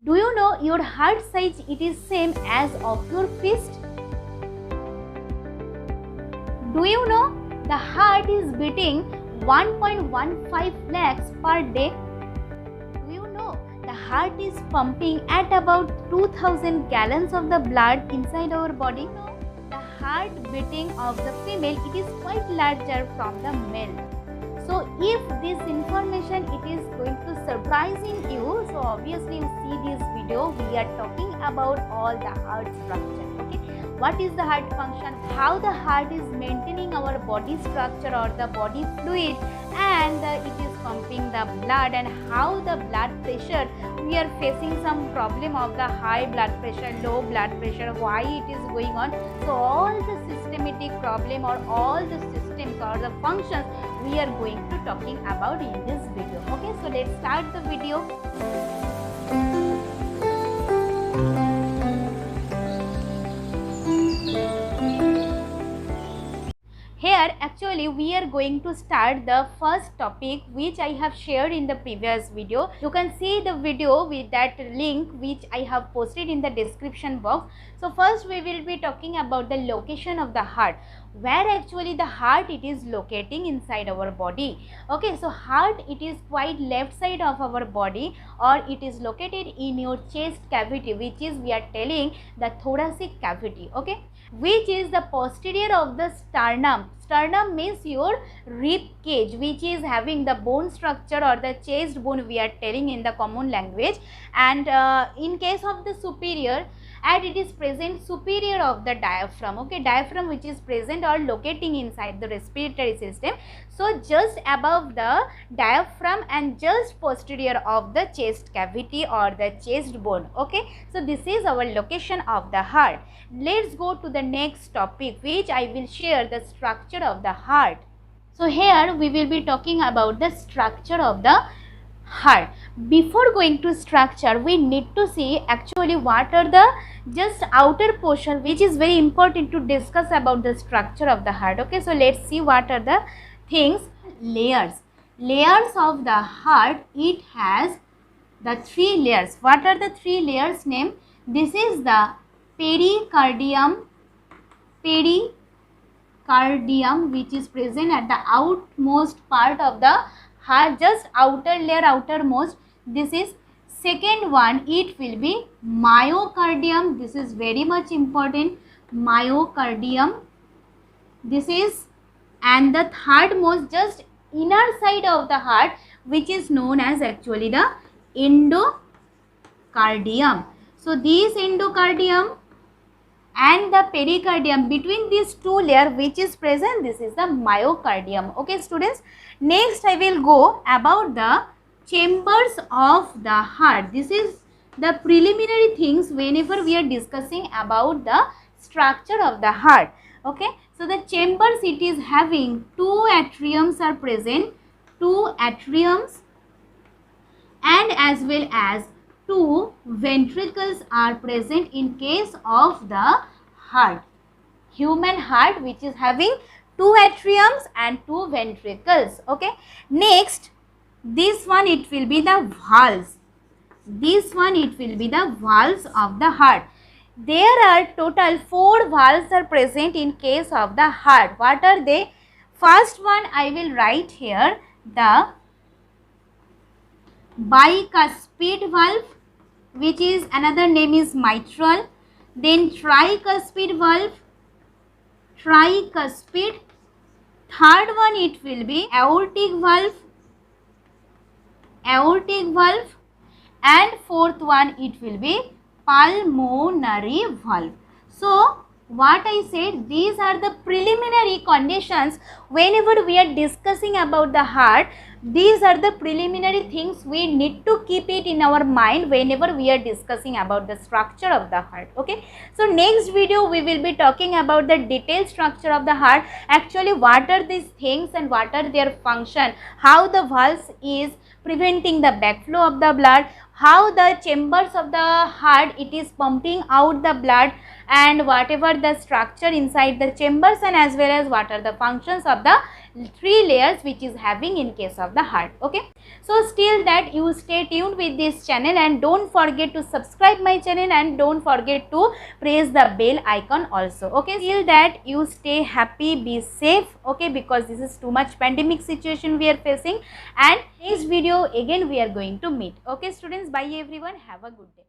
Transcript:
Do you know your heart size it is same as of your fist? Do you know the heart is beating 1.15 lakhs per day? Do you know the heart is pumping at about 2000 gallons of the blood inside our body? You know, the heart beating of the female it is quite larger from the male. So if this information it is going to surprising you, so obviously you see this video we are talking about all the heart structure. Okay, what is the heart function, how the heart is maintaining our body structure or the body fluid, and it is pumping the blood, and how the blood pressure we are facing some problem of the high blood pressure, low blood pressure, why it is going on. So all the systematic problem or all the systems or the functions we are going to talking about in this video. Okay, so let's start the video. Here actually we are going to start the first topic which I have shared in the previous video. You can see the video with that link which I have posted in the description box. So first we will be talking about the location of the heart, where actually the heart it is locating inside our body. Okay, so heart it is quite left side of our body, or it is located in your chest cavity, which is we are telling the thoracic cavity. Okay, which is the posterior of the sternum. Sternum means your rib cage, which is having the bone structure or the chest bone we are telling in the common language. And in case of the superior, and it is present superior of the diaphragm. Okay, diaphragm which is present or locating inside the respiratory system. So just above the diaphragm and just posterior of the chest cavity or the chest bone. Okay, so this is our location of the heart. Let's go to the next topic which I will share the structure of the heart. So here we will be talking about the structure of the heart. Before going to structure, we need to see actually what are the just outer portion, which is very important to discuss about the structure of the heart. Okay, so let's see what are the things. Layers of the heart, it has the 3 layers. What are the 3 layers name? This is the pericardium, which is present at the outmost part of the heart, just outer layer, outermost. This is second one, it will be myocardium. This is very much important, myocardium. This is, and the third most just inner side of the heart, which is known as actually the endocardium. So this endocardium and the pericardium, between these 2 layers which is present, this is the myocardium. Okay students, next I will go about the chambers of the heart. This is the preliminary things whenever we are discussing about the structure of the heart. Okay, so the chambers it is having 2 atriums are present, 2 atriums, and as well as 2 ventricles are present in case of the heart. Human heart which is having 2 atriums and 2 ventricles. Okay, next this one it will be the valves. This one it will be the valves of the heart. There are total 4 valves are present in case of the heart. What are they? First one I will write here, the bicuspid valve, which is another name is mitral. Then tricuspid valve, tricuspid. Third one it will be aortic valve, and fourth one it will be pulmonary valve. So what I said, these are the preliminary conditions whenever we are discussing about the heart. These are the preliminary things we need to keep it in our mind whenever we are discussing about the structure of the heart. Okay, so next video we will be talking about the detailed structure of the heart, actually what are these things and what are their function, how the valves is preventing the backflow of the blood, how the chambers of the heart it is pumping out the blood, and whatever the structure inside the chambers, and as well as what are the functions of the 3 layers which is having in case of the heart. Okay, so still that you stay tuned with this channel, and don't forget to subscribe my channel, and don't forget to press the bell icon also. Okay, till that you stay happy, be safe. Okay, because this is too much pandemic situation we are facing, and next video again we are going to meet. Okay students, bye everyone, have a good day.